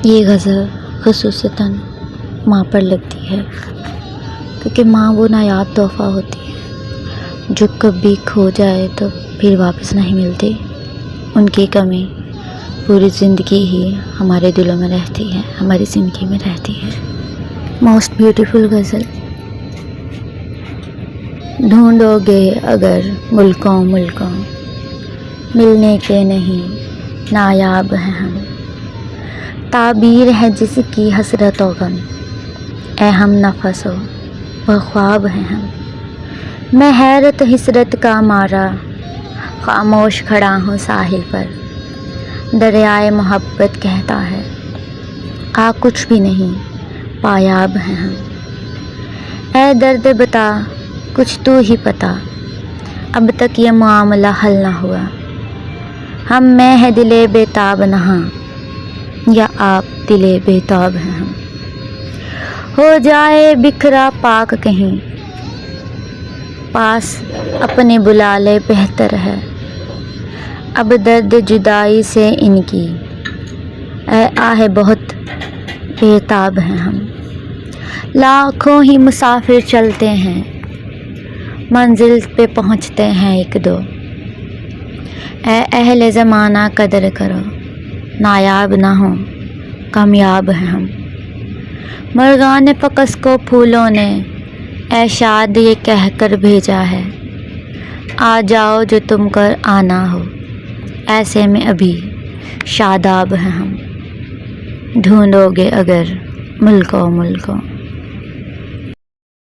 یہ غزل خصوصاً ماں پر لگتی ہے، کیونکہ ماں وہ نایاب تحفہ ہوتی ہے جو کبھی کھو جائے تو پھر واپس نہیں ملتی۔ ان کی کمی پوری زندگی ہی ہمارے دلوں میں رہتی ہے، ہماری زندگی میں رہتی ہے۔ موسٹ بیوٹیفل غزل۔ ڈھونڈو گے اگر ملکوں ملکوں، ملنے کے نہیں نایاب ہیں ہم۔ تعبیر ہے جس کی حسرت و غم، اے ہم نفس و خواب ہیں ہم۔ میں حیرت حسرت کا مارا خاموش کھڑا ہوں ساحل پر، دریائے محبت کہتا ہے آ کچھ بھی نہیں پایاب ہیں ہم۔ اے درد بتا کچھ تو ہی پتا، اب تک یہ معاملہ حل نہ ہوا۔ ہم میں ہے دلِ بے تاب نہاں، یا آپ دلِ بے تاب ہیں ہم۔ ہو جائے بکھرا پاک کہیں، پاس اپنے بلا لے بہتر ہے۔ اب درد جدائی سے ان کی، اے آہ بہت بے تاب ہیں ہم۔ لاکھوں ہی مسافر چلتے ہیں، منزل پہ پہنچتے ہیں ایک دو۔ اے اہل زمانہ قدر کرو، نایاب نہ ہوں کامیاب ہیں ہم۔ مرغان فقس کو پھولوں نے اے شاد یہ کہہ کر بھیجا ہے، آ جاؤ جو تم کر آنا ہو، ایسے میں ابھی شاداب ہیں ہم۔ ڈھونڈو گے اگر ملکوں ملکوں۔